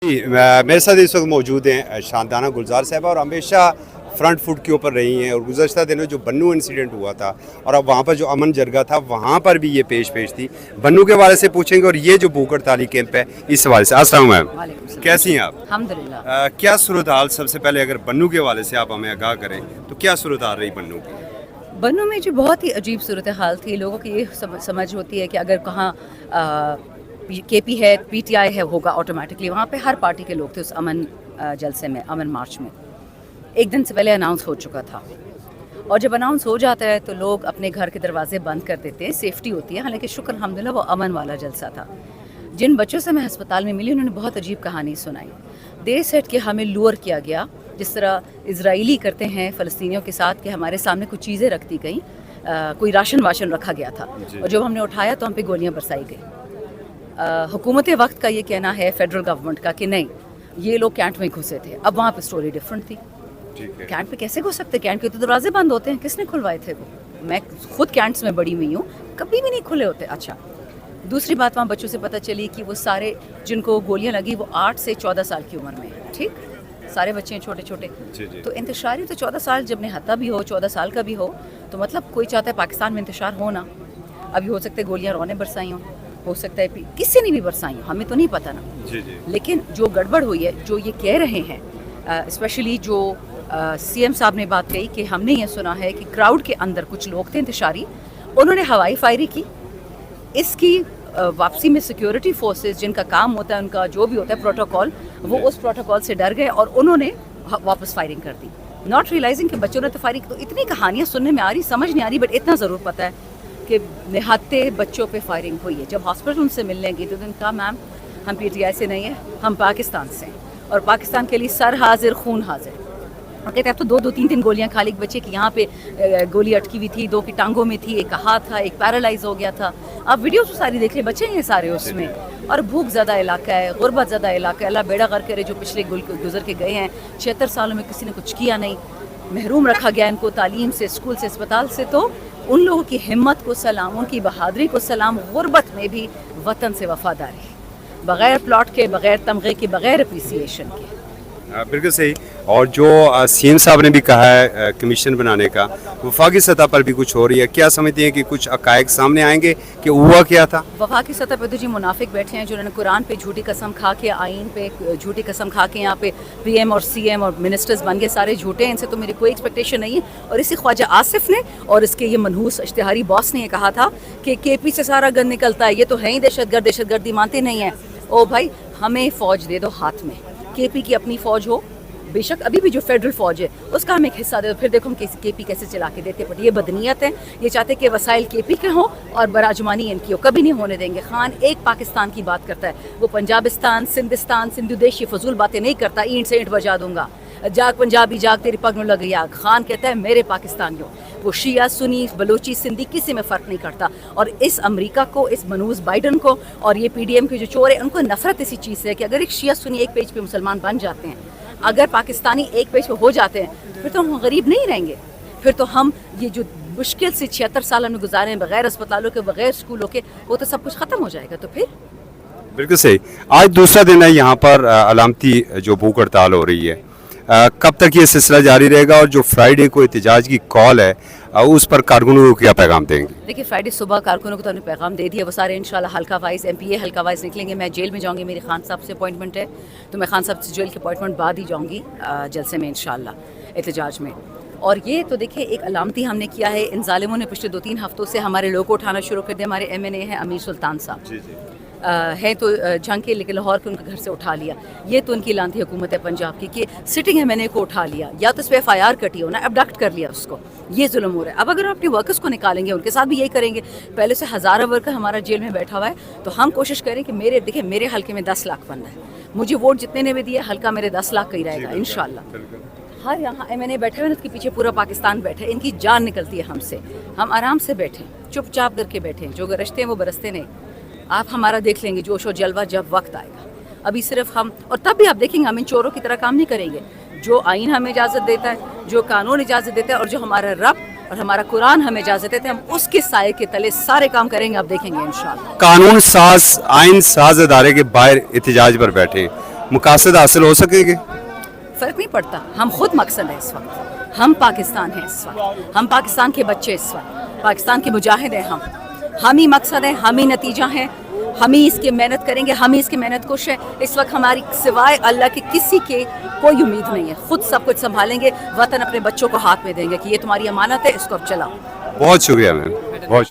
जी, मेरे साथ इस वक्त मौजूद हैं शानदाना गुलजार साहबा और हमेशा फ्रंट फुट के ऊपर रही हैं। और गुज़श्ता दिनों जो बन्नू इंसिडेंट हुआ था और अब वहाँ पर जो अमन जरगा था वहाँ पर भी ये पेश थी। बन्नू के हवाले से पूछेंगे और ये जो भूख हड़ताली कैंप है इस हवाले से। अस्सलाम मैम, कैसी हैं आप? अल्हम्दुलिल्लाह। क्या सूरत हाल, सबसे पहले अगर बन्नू के हवाले से आप हमें आगाह करें तो क्या सूरत हाल रही बन्नू की? बन्नू में जो बहुत ही अजीब सूरत हाल थी, लोगों की ये समझ होती है कि अगर कहाँ केपी है, पीटीआई है, होगा ऑटोमेटिकली। वहाँ पे हर पार्टी के लोग थे उस अमन जलसे में, अमन मार्च में। एक दिन से पहले अनाउंस हो चुका था और जब अनाउंस हो जाता है तो लोग अपने घर के दरवाजे बंद कर देते हैं, सेफ्टी होती है। हालांकि शुक्र अल्हम्दुलिल्लाह वो अमन वाला जलसा था। जिन बच्चों से मैं अस्पताल में मिली उन्होंने बहुत अजीब कहानी सुनाई। दे सेट कि हमें लूर किया गया, जिस तरह इजराइली करते हैं फ़लस्तीनियों के साथ, कि हमारे सामने कुछ चीज़ें रख दी गई, कोई राशन वाशन रखा गया था और जब हमने उठाया तो हम पे गोलियां बरसाई गई। हुकूमत वक्त का ये कहना है, फेडरल गवर्नमेंट का, कि नहीं ये लोग कैंट में घुसे थे। अब वहाँ पे स्टोरी डिफरेंट थी। कैंट पे कैसे घुस सकते? कैंट के तो दरवाजे बंद होते हैं, किसने खुलवाए थे वो? मैं खुद कैंट्स में बड़ी हुई हूँ, कभी भी नहीं खुले होते। अच्छा, दूसरी बात, वहाँ बच्चों से पता चली कि वो सारे जिनको गोलियां लगी वो 8 से 14 साल की उम्र में है। ठीक, सारे बच्चे हैं छोटे छोटे। तो इंतशारी तो 14 साल जब निहत्ता भी हो, 14 साल का भी हो, तो मतलब कोई चाहता है पाकिस्तान में इंतशार हो ना। अभी हो सकता है गोलियां रोने बरसाई हो सकता है किसी ने भी बरसाई हो, हमें तो नहीं पता ना। लेकिन जो गड़बड़ हुई है, जो ये कह रहे हैं, स्पेशली जो सीएम साहब ने बात कही कि हमने ये सुना है कि क्राउड के अंदर कुछ लोग थे इंतशारी, उन्होंने हवाई फायरिंग की। इसकी वापसी में सिक्योरिटी फोर्सेस, जिनका काम होता है, उनका जो भी होता है प्रोटोकॉल, वो उस प्रोटोकॉल से डर गए और उन्होंने वापस फायरिंग कर दी, नॉट रियलाइजिंग कि बच्चों ने तो फायरिंग। तो इतनी कहानियाँ सुनने में आ रही, समझ नहीं आ रही, बट इतना ज़रूर पता है कि निहत्ते बच्चों पे फायरिंग हुई है। जब हॉस्पिटल उनसे मिलने गई तो उन्होंने कहा, मैम हम पीटीआई से नहीं है, हम पाकिस्तान से हैं और पाकिस्तान के लिए सर हाजिर खून हाजिर। और कहते हैं अब तो 2-3 गोलियां खाली बच्चे की यहाँ पे गोली अटकी हुई थी, 2 की टांगों में थी, एक का हाथ था, एक पैरालाइज हो गया था। आप वीडियो तो सारी देख ले, बच्चे हैं सारे उसमें। और भूख ज़्यादा इलाका है, गुर्बत ज़्यादा इलाका है। अल्लाह बेड़ा गर्क करे जो पिछले गुजर के गए हैं। 76 सालों में किसी ने कुछ किया नहीं, महरूम रखा गया इनको तालीम से, स्कूल से, अस्पताल से। तो उन लोगों की हिम्मत को सलाम, उनकी बहादुरी को सलाम। गुर्बत में भी वतन से वफादारी, बग़ैर प्लॉट के, बग़ैर तमगे के, बग़ैर अप्रिसिएशन के। बिल्कुल सही। और जो सीएम साहब ने भी कहा है कमीशन बनाने का, वफाकी सतह पर भी कुछ हो रही है। क्या समझती हैं कि कुछ हक़ाइक़ सामने आएंगे कि हुआ क्या था? वफाकी सतह पर तो जी मुनाफिक बैठे हैं, जिन्होंने कुरान पे झूठी कसम खा के, आइन पे झूठी कसम खा के यहाँ पे पीएम और सीएम और मिनिस्टर्स बन गए, सारे झूठे हैं। इनसे तो मेरी कोई एक्सपेक्टेशन नहीं है। और इसी ख्वाजा आसिफ ने और इसके ये मनहूस इश्तिहारी बॉस ने ये कहा था कि केपी से सारा गन निकलता है, ये तो है ही दहशतगर्द, दहशतगर्दी मानते नहीं हैं। ओ भाई, हमें फ़ौज दे दो हाथ में, केपी की अपनी फ़ौज हो, बेशक अभी भी जो फेडरल फौज है उसका हम एक हिस्सा दे दो, फिर देखो हम केपी कैसे चला के देते। बट ये बदनीयत है, ये चाहते कि वसाइल केपी के हों और बराजमानी इनकी हो, कभी नहीं होने देंगे। खान एक पाकिस्तान की बात करता है, वो पंजाबिस्तान, सिंधिस्तान, सिंधुदेश, ये फजूल बातें नहीं करता। ईंट से ईंट बजा दूंगा, जाग पंजाबी जाग, तेरी पग में लग गई आग। खान कहता है मेरे पाकिस्तानियों, वो शिया, सुन्नी, बलोची, सिंधी, किसी में फ़र्क नहीं करता। और इस अमेरिका को, इस मनूज बाइडन को और ये पीडीएम के जो चोर है, उनको नफरत इसी चीज़ से है कि अगर एक शिया सुन्नी एक पेज पे मुसलमान बन जाते हैं, अगर पाकिस्तानी एक पेज पे हो जाते हैं, फिर तो हम गरीब नहीं रहेंगे। फिर तो हम ये जो मुश्किल से 76 साल हमने गुजारे हैं बगैर अस्पतालों के, बगैर स्कूलों के, वो तो सब कुछ ख़त्म हो जाएगा। तो फिर बिल्कुल सही। आज दूसरा दिन है यहाँ पर अलामती जो भूख हड़ताल हो रही है, कब तक ये सिलसिला जारी रहेगा? और जो फ्राइडे को एहतजाज की कॉल है उस पर कारकुनों को क्या पैगाम देंगे? देखिए, फ्राइडे सुबह कारकुनों को तो हमने पैगाम दे दिया, वो सारे इंशाल्लाह हल्का वाइज, एमपीए हल्का वाइज निकलेंगे। मैं जेल में जाऊंगी, मेरी खान साहब से अपॉइंटमेंट है, तो मैं खान साहब से जेल के अपॉइंटमेंट बाद ही जाऊंगी जलसे में इंशाल्लाह, एहतजाज में। और ये तो देखिए एक अलामती हमने किया है। इन जालिमों ने पिछले 2-3 हफ्तों से हमारे लोगों को उठाना शुरू कर दिया। हमारे MNA हैं अमीर सुल्तान साहब, है तो जंग के, लेकिन लाहौर के उनके घर से उठा लिया। ये तो उनकी लानती हुकूमत है पंजाब की कि सिटिंग MNA को उठा लिया, या तो उस पर FIR कटी हो ना, अबडक्ट कर लिया उसको। ये जुल्म हो रहा है। अब अगर हम अपने वर्कर्स को निकालेंगे, उनके साथ भी यही करेंगे। पहले से हज़ारों वर्कर हमारा जेल में बैठा हुआ है, तो हम कोशिश करें कि देखिए मेरे हल्के में 10 लाख बनना है, मुझे वोट जितने ने भी दिया, हल्का मेरे 10 लाख का ही रहेगा इंशाल्लाह। हर यहाँ MNA बैठे हुए हैं, उसके पीछे पूरा पाकिस्तान बैठे, इनकी जान निकलती है हमसे। हम आराम से बैठें, चुपचाप करके बैठें, जो गरजते हैं वो बरसते नहीं। आप हमारा देख लेंगे जोश और जलवा जब वक्त आएगा। अभी सिर्फ हम, और तब भी आप देखेंगे हम इन चोरों की तरह काम नहीं करेंगे। जो आइन हमें इजाज़त देता है, जो कानून इजाज़त देता है और जो हमारा रब और हमारा कुरान हमें इजाज़त देते हैं, हम उसके साए के तले सारे काम करेंगे। आप देखेंगे इंशाल्लाह। कानून साज, आइन साज अदारे के बाहर एहतजाज पर बैठे, मकासद हासिल हो सकेंगे? फ़र्क नहीं पड़ता, हम खुद मकसद है इस वक्त, हम पाकिस्तान हैं इस वक्त, हम पाकिस्तान के बच्चे इस वक्त, पाकिस्तान के मुजाहिद हैं हम ही मकसद है, हम ही नतीजा है, हम ही इसकी मेहनत करेंगे, हम ही इसकी मेहनत कुश है। इस वक्त हमारी सिवाय अल्लाह के किसी के कोई उम्मीद नहीं है, खुद सब कुछ संभालेंगे, वतन अपने बच्चों को हाथ में देंगे कि ये तुम्हारी अमानत है, इसको अब चलाओ। बहुत शुक्रिया मैम।